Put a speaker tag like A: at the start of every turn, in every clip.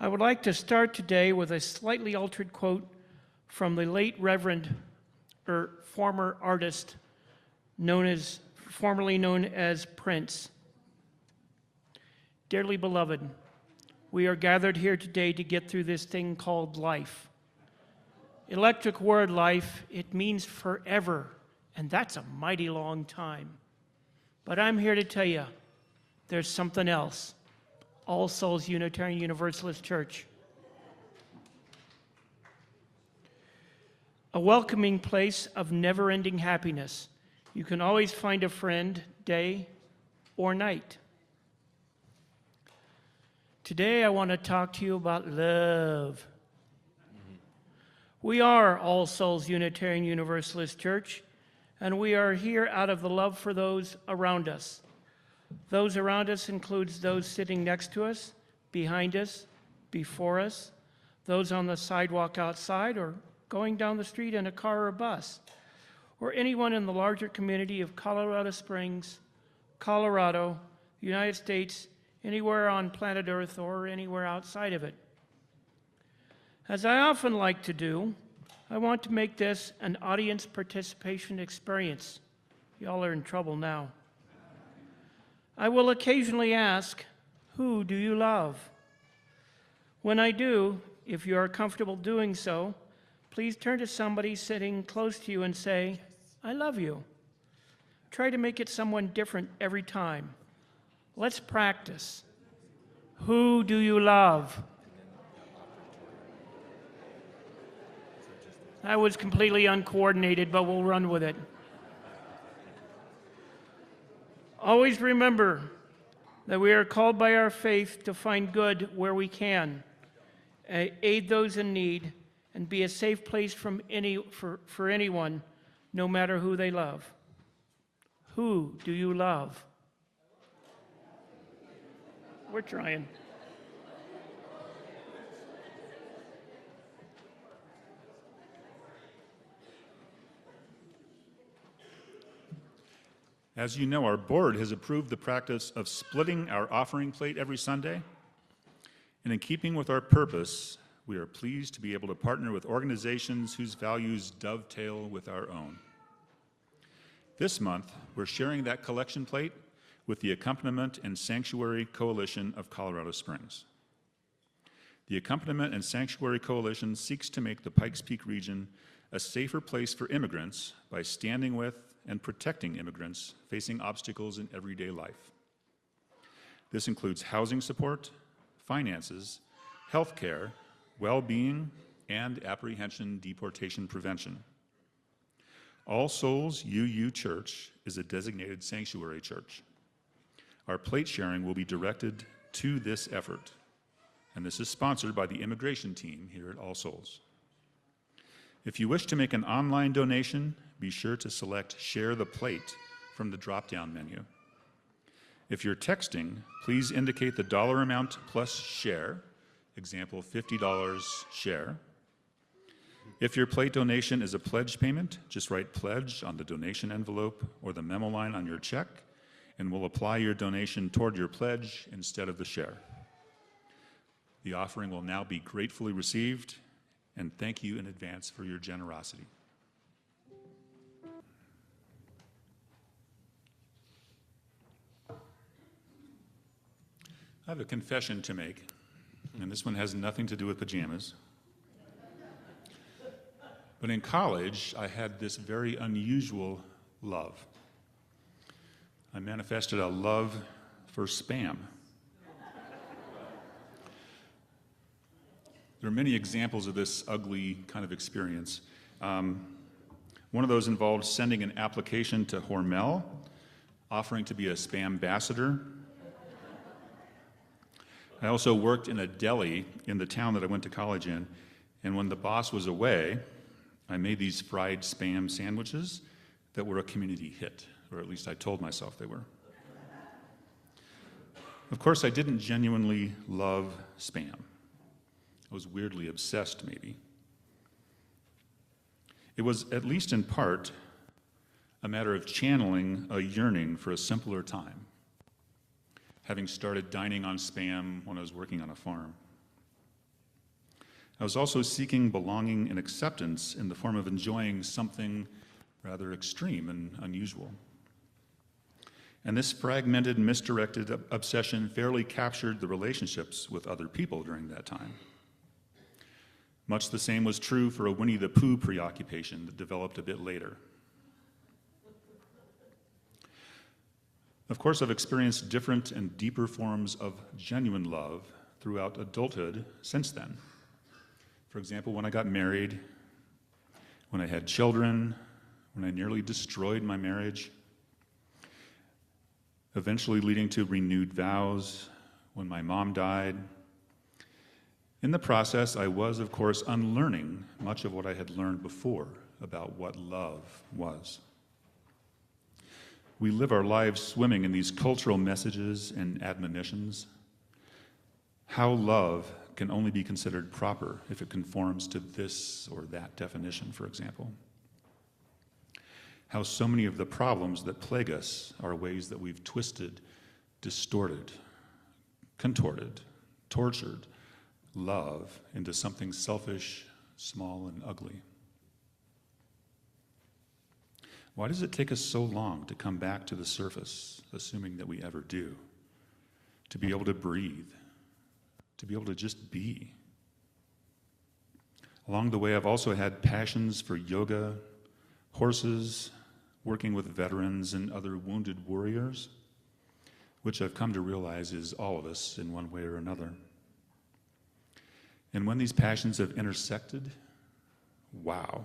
A: I would like to start today with a slightly altered quote from the late Reverend, former artist, formerly known as Prince. Dearly beloved, we are gathered here today to get through this thing called life. Electric word life, it means forever, and that's a mighty long time. But I'm here to tell you, there's something else. All Souls Unitarian Universalist Church. A welcoming place of never-ending happiness. You can always find a friend, day or night. Today I want to talk to you about love. We are All Souls Unitarian Universalist Church, and we are here out of the love for those around us. Those around us includes those sitting next to us, behind us, before us, those on the sidewalk outside or going down the street in a car or a bus, or anyone in the larger community of Colorado Springs, Colorado, the United States, anywhere on planet Earth or anywhere outside of it. As I often like to do, I want to make this an audience participation experience. Y'all are in trouble now. I will occasionally ask, who do you love? When I do, if you are comfortable doing so, please turn to somebody sitting close to you and say, I love you. Try to make it someone different every time. Let's practice. Who do you love? That was completely uncoordinated, but we'll run with it. Always remember that we are called by our faith to find good where we can, aid those in need, and be a safe place for anyone, no matter who they love. Who do you love? We're trying.
B: As you know, our board has approved the practice of splitting our offering plate every Sunday. And in keeping with our purpose, we are pleased to be able to partner with organizations whose values dovetail with our own. This month, we're sharing that collection plate with the Accompaniment and Sanctuary Coalition of Colorado Springs. The Accompaniment and Sanctuary Coalition seeks to make the Pikes Peak region a safer place for immigrants by standing with and protecting immigrants facing obstacles in everyday life. This includes housing support, finances, health care, well-being, and apprehension deportation prevention. All Souls UU Church is a designated sanctuary church. Our plate sharing will be directed to this effort, and this is sponsored by the immigration team here at All Souls. If you wish to make an online donation, be sure to select Share the Plate from the drop-down menu. If you're texting, please indicate the dollar amount plus share, example $50 share. If your plate donation is a pledge payment, just write pledge on the donation envelope or the memo line on your check, and we'll apply your donation toward your pledge instead of the share. The offering will now be gratefully received, and thank you in advance for your generosity. I have a confession to make, and this one has nothing to do with pajamas. But in college, I had this very unusual love. I manifested a love for Spam. There are many examples of this ugly kind of experience. One of those involved sending an application to Hormel, offering to be a Spam ambassador. I also worked in a deli in the town that I went to college in, and when the boss was away, I made these fried Spam sandwiches that were a community hit, or at least I told myself they were. Of course, I didn't genuinely love Spam. I was weirdly obsessed, maybe. It was, at least in part, a matter of channeling a yearning for a simpler time, having started dining on Spam when I was working on a farm. I was also seeking belonging and acceptance in the form of enjoying something rather extreme and unusual. And this fragmented, misdirected obsession fairly captured the relationships with other people during that time. Much the same was true for a Winnie the Pooh preoccupation that developed a bit later. Of course, I've experienced different and deeper forms of genuine love throughout adulthood since then. For example, when I got married, when I had children, when I nearly destroyed my marriage, eventually leading to renewed vows, when my mom died. In the process, I was, of course, unlearning much of what I had learned before about what love was. We live our lives swimming in these cultural messages and admonitions. How love can only be considered proper if it conforms to this or that definition, for example. How so many of the problems that plague us are ways that we've twisted, distorted, contorted, tortured love into something selfish, small, and ugly. Why does it take us so long to come back to the surface, assuming that we ever do? To be able to breathe, to be able to just be. Along the way, I've also had passions for yoga, horses, working with veterans and other wounded warriors, which I've come to realize is all of us in one way or another. And when these passions have intersected, wow.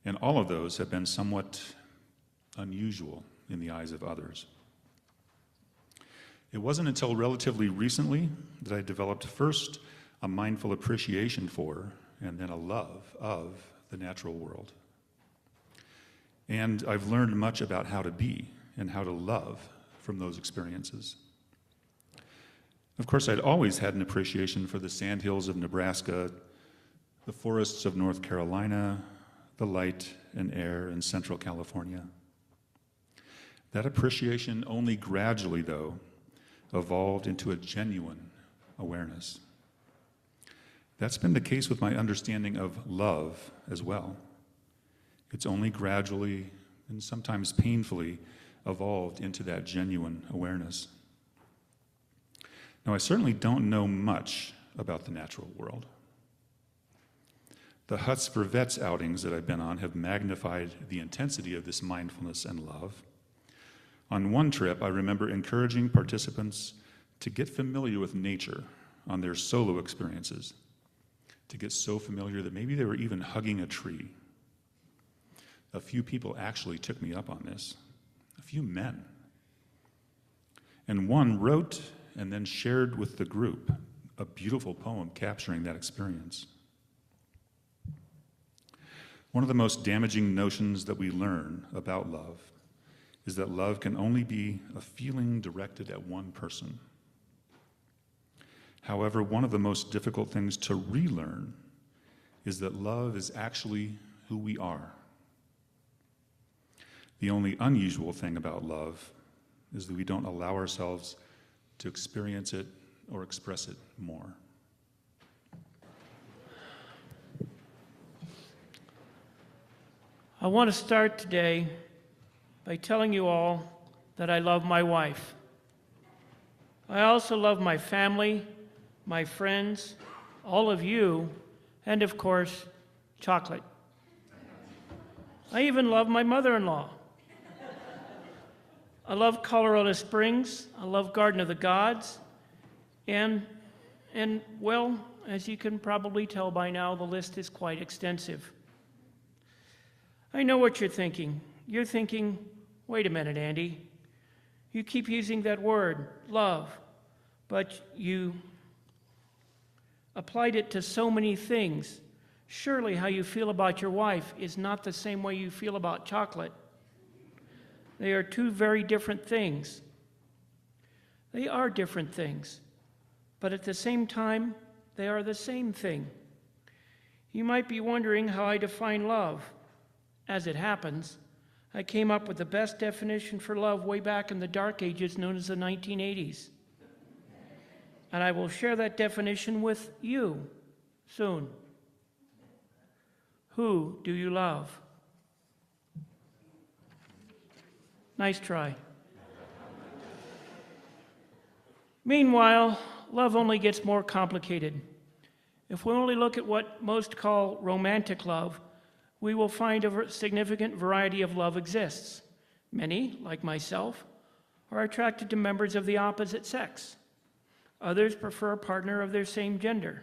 B: And all of those have been somewhat unusual in the eyes of others. It wasn't until relatively recently that I developed first a mindful appreciation for and then a love of the natural world. And I've learned much about how to be and how to love from those experiences. Of course, I'd always had an appreciation for the sandhills of Nebraska, the forests of North Carolina, the light and air in Central California. That appreciation only gradually, though, evolved into a genuine awareness. That's been the case with my understanding of love as well. It's only gradually and sometimes painfully evolved into that genuine awareness. Now, I certainly don't know much about the natural world. The Huts for Vets outings that I've been on have magnified the intensity of this mindfulness and love. On one trip, I remember encouraging participants to get familiar with nature on their solo experiences, to get so familiar that maybe they were even hugging a tree. A few people actually took me up on this, a few men. And one wrote and then shared with the group a beautiful poem capturing that experience. One of the most damaging notions that we learn about love is that love can only be a feeling directed at one person. However, one of the most difficult things to relearn is that love is actually who we are. The only unusual thing about love is that we don't allow ourselves to experience it or express it more.
A: I want to start today by telling you all that I love my wife. I also love my family, my friends, all of you, and of course, chocolate. I even love my mother-in-law. I love Colorado Springs, I love Garden of the Gods, and well, as you can probably tell by now, the list is quite extensive. I know what you're thinking. You're thinking, wait a minute, Andy. You keep using that word, love, but you applied it to so many things. Surely how you feel about your wife is not the same way you feel about chocolate. They are two very different things. They are different things, but at the same time, they are the same thing. You might be wondering how I define love. As it happens, I came up with the best definition for love way back in the dark ages known as the 1980s. and I will share that definition with you soon. Who do you love? Nice try. Meanwhile, love only gets more complicated. If we only look at what most call romantic love, we will find a significant variety of love exists. Many, like myself, are attracted to members of the opposite sex. Others prefer a partner of their same gender.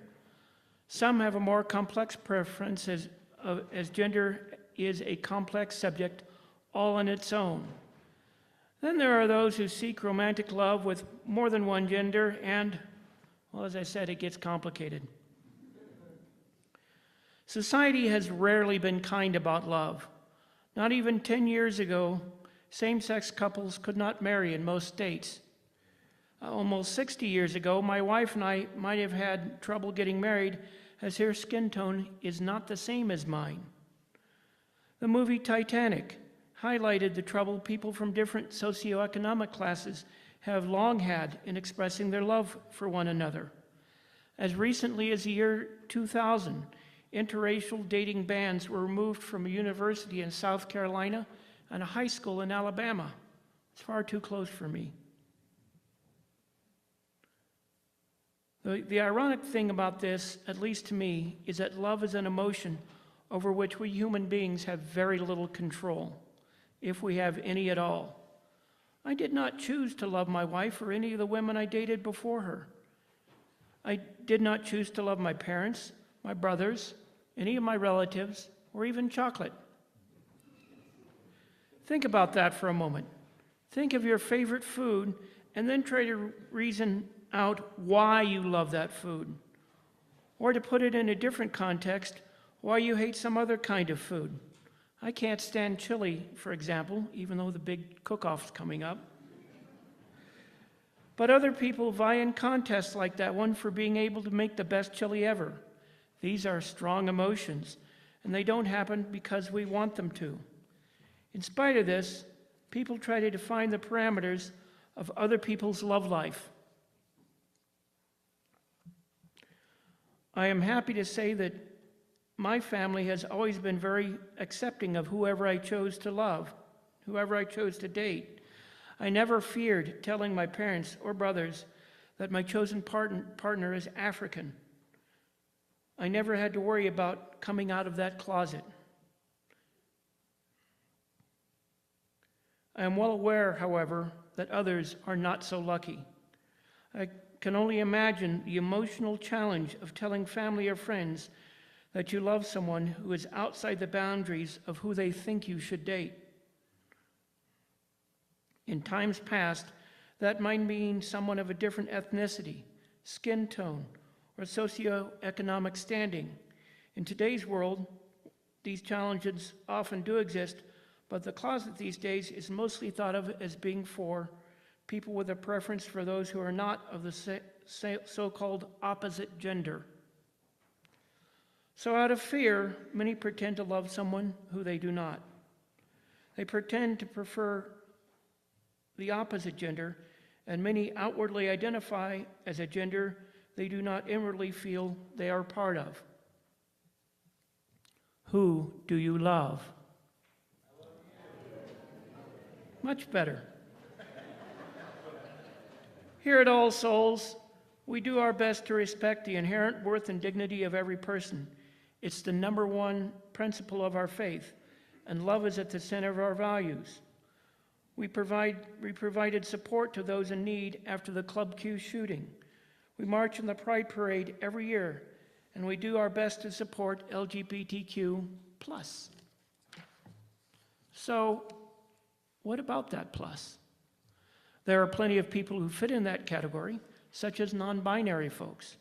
A: Some have a more complex preference as gender is a complex subject all on its own. Then there are those who seek romantic love with more than one gender and, well, as I said, it gets complicated. Society has rarely been kind about love. Not even 10 years ago, same-sex couples could not marry in most states. Almost 60 years ago, my wife and I might have had trouble getting married as her skin tone is not the same as mine. The movie Titanic highlighted the trouble people from different socioeconomic classes have long had in expressing their love for one another. As recently as the year 2000, interracial dating bans were removed from a university in South Carolina and a high school in Alabama. It's far too close for me. The ironic thing about this, at least to me, is that love is an emotion over which we human beings have very little control, if we have any at all. I did not choose to love my wife or any of the women I dated before her. I did not choose to love my parents, my brothers, any of my relatives, or even chocolate. Think about that for a moment. Think of your favorite food and then try to reason out why you love that food. Or to put it in a different context, why you hate some other kind of food. I can't stand chili, for example, even though the big cook-off's coming up. But other people vie in contests like that one for being able to make the best chili ever. These are strong emotions, and they don't happen because we want them to. In spite of this, people try to define the parameters of other people's love life. I am happy to say that my family has always been very accepting of whoever I chose to love, whoever I chose to date. I never feared telling my parents or brothers that my chosen partner is African. I never had to worry about coming out of that closet. I am well aware, however, that others are not so lucky. I can only imagine the emotional challenge of telling family or friends that you love someone who is outside the boundaries of who they think you should date. In times past, that might mean someone of a different ethnicity, skin tone, or socioeconomic standing. In today's world, these challenges often do exist, but the closet these days is mostly thought of as being for people with a preference for those who are not of the so-called opposite gender. So out of fear, many pretend to love someone who they do not. They pretend to prefer the opposite gender, and many outwardly identify as a gender they do not inwardly feel they are part of. Who do you love? Much better. Here at All Souls, we do our best to respect the inherent worth and dignity of every person. It's the number one principle of our faith, and love is at the center of our values. We provided support to those in need after the Club Q shooting. We march in the Pride Parade every year, and we do our best to support LGBTQ+. So, what about that plus? There are plenty of people who fit in that category, such as non-binary folks.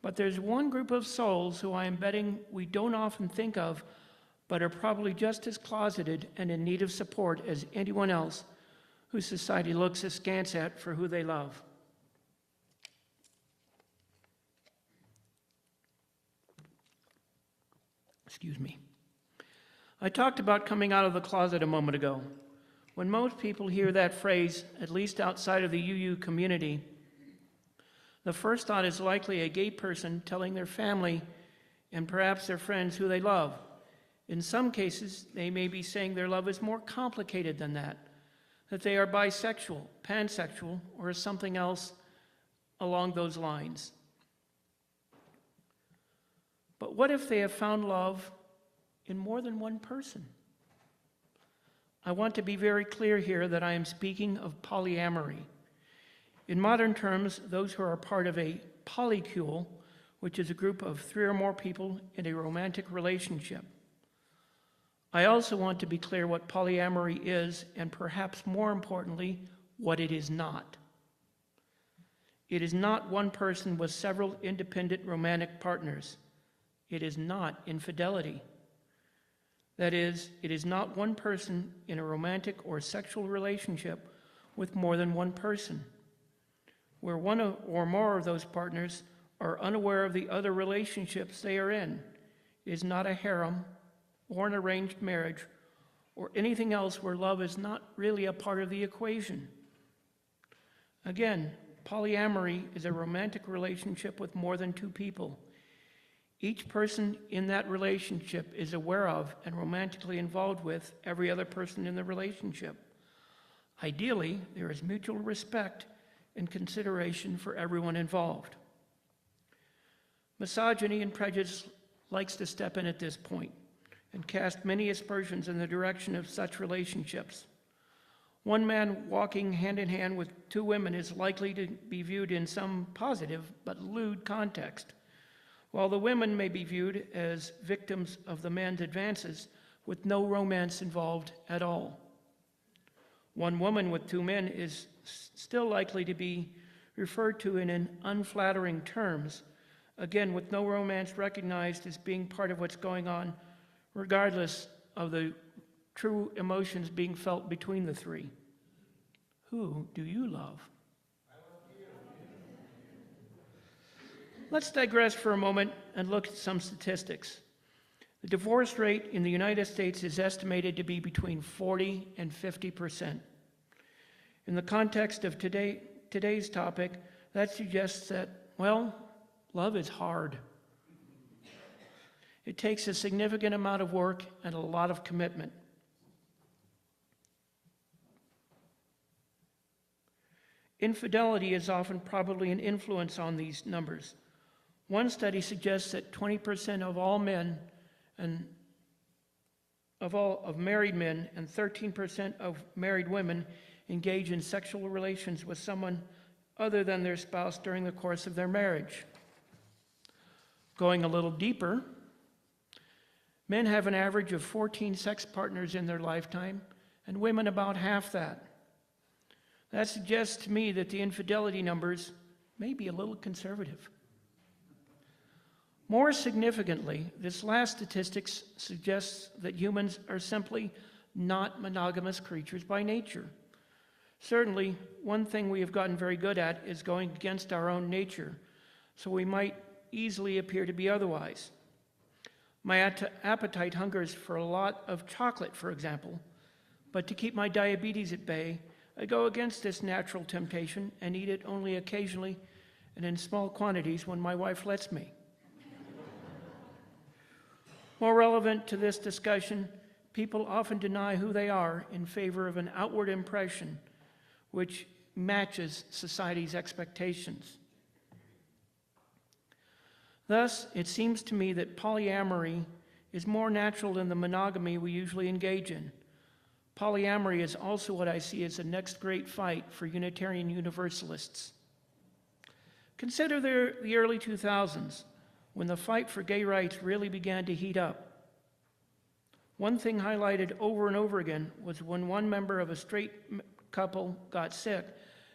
A: But there's one group of souls who I am betting we don't often think of, but are probably just as closeted and in need of support as anyone else whose society looks askance at for who they love. Excuse me. I talked about coming out of the closet a moment ago. When most people hear that phrase, at least outside of the UU community, The first thought is likely a gay person telling their family and perhaps their friends who they love. In some cases, they may be saying their love is more complicated than that they are bisexual, pansexual, or something else along those lines. But what if they have found love in more than one person? I want to be very clear here that I am speaking of polyamory. In modern terms, those who are part of a polycule, which is a group of 3 or more people in a romantic relationship. I also want to be clear what polyamory is, and perhaps more importantly, what it is not. It is not one person with several independent romantic partners. It is not infidelity. That is, it is not one person in a romantic or sexual relationship with more than one person, where one or more of those partners are unaware of the other relationships they are in. It is not a harem or an arranged marriage or anything else where love is not really a part of the equation. Again, polyamory is a romantic relationship with more than 2 people. Each person in that relationship is aware of and romantically involved with every other person in the relationship. Ideally, there is mutual respect and consideration for everyone involved. Misogyny and prejudice likes to step in at this point and cast many aspersions in the direction of such relationships. One man walking hand in hand with 2 women is likely to be viewed in some positive but lewd context, while the women may be viewed as victims of the man's advances with no romance involved at all. One woman with 2 men is still likely to be referred to in unflattering terms, again with no romance recognized as being part of what's going on, regardless of the true emotions being felt between the 3. Who do you love? Let's digress for a moment and look at some statistics. The divorce rate in the United States is estimated to be between 40 and 50%. In the context of today's topic, that suggests that, well, love is hard. It takes a significant amount of work and a lot of commitment. Infidelity is often probably an influence on these numbers. One study suggests that 20% of all men and of married men and 13% of married women engage in sexual relations with someone other than their spouse during the course of their marriage. Going a little deeper, men have an average of 14 sex partners in their lifetime, and women about half that. That suggests to me that the infidelity numbers may be a little conservative. More significantly, this last statistic suggests that humans are simply not monogamous creatures by nature. Certainly, one thing we have gotten very good at is going against our own nature, so we might easily appear to be otherwise. My appetite hungers for a lot of chocolate, for example, but to keep my diabetes at bay, I go against this natural temptation and eat it only occasionally and in small quantities when my wife lets me. More relevant to this discussion, people often deny who they are in favor of an outward impression which matches society's expectations. Thus, it seems to me that polyamory is more natural than the monogamy we usually engage in. Polyamory is also what I see as the next great fight for Unitarian Universalists. Consider the early 2000s, when the fight for gay rights really began to heat up. One thing highlighted over and over again was when one member of a straight couple got sick,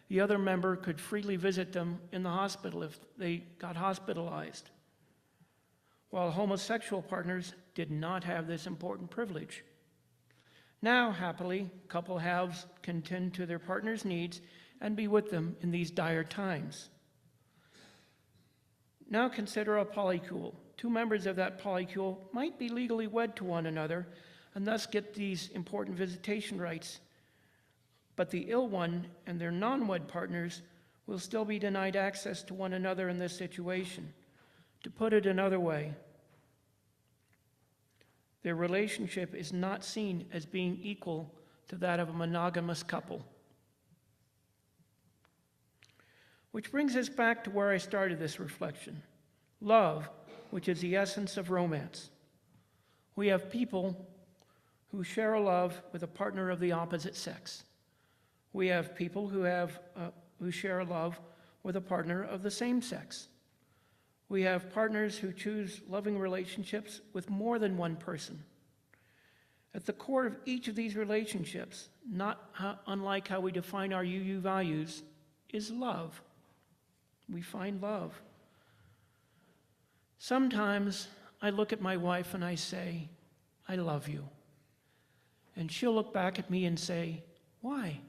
A: the other member could freely visit them in the hospital if they got hospitalized, while homosexual partners did not have this important privilege. Now, happily, couple halves can tend to their partner's needs and be with them in these dire times. Now consider a polycule. 2 members of that polycule might be legally wed to one another and thus get these important visitation rights, but the ill one and their non-wed partners will still be denied access to one another in this situation. To put it another way, their relationship is not seen as being equal to that of a monogamous couple. Which brings us back to where I started this reflection. Love, which is the essence of romance. We have people who share a love with a partner of the opposite sex. We have people who share a love with a partner of the same sex. We have partners who choose loving relationships with more than one person. At the core of each of these relationships, not unlike how we define our UU values, is love. We find love. Sometimes I look at my wife and I say, I love you. And she'll look back at me and say, why?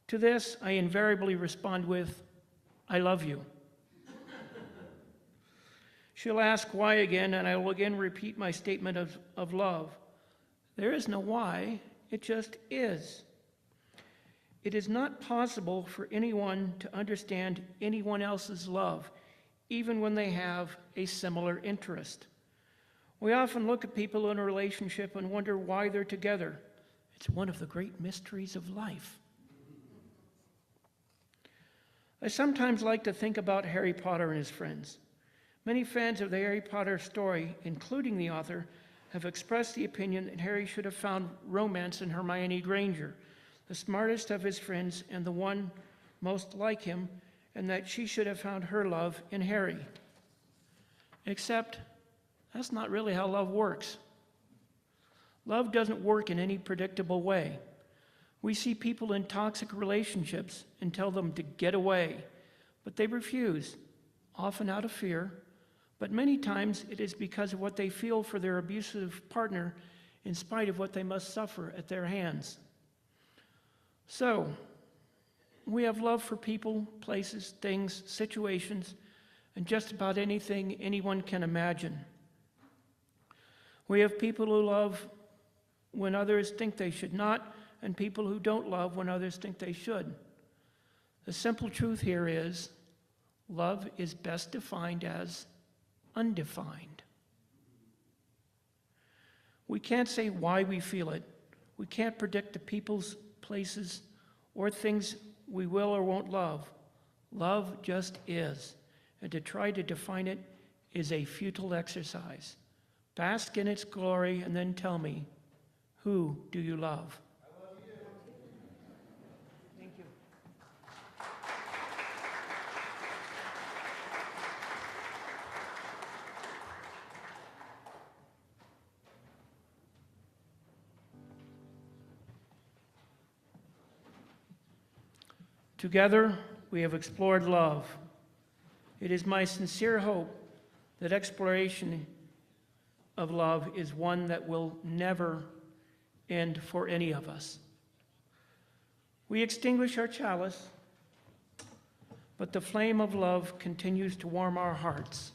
A: To this, I invariably respond with, I love you. She'll ask why again, and I will again repeat my statement of love. There is no why, it just is. It is not possible for anyone to understand anyone else's love, even when they have a similar interest. We often look at people in a relationship and wonder why they're together. It's one of the great mysteries of life. I sometimes like to think about Harry Potter and his friends. Many fans of the Harry Potter story, including the author, have expressed the opinion that Harry should have found romance in Hermione Granger, the smartest of his friends and the one most like him, and that she should have found her love in Harry. Except, that's not really how love works. Love doesn't work in any predictable way. We see people in toxic relationships and tell them to get away, but they refuse, often out of fear, but many times it is because of what they feel for their abusive partner in spite of what they must suffer at their hands. So, we have love for people, places, things, situations, and just about anything anyone can imagine. We have people who love when others think they should not, and people who don't love when others think they should. The simple truth here is, love is best defined as undefined. We can't say why we feel it. We can't predict the people's, places, or things we will or won't love. Love just is, and to try to define it is a futile exercise. Bask in its glory and then tell me, who do you love? Thank you. Together, we have explored love. It is my sincere hope that exploration of love is one that will never end for any of us. We extinguish our chalice, but the flame of love continues to warm our hearts.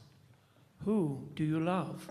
A: Who do you love?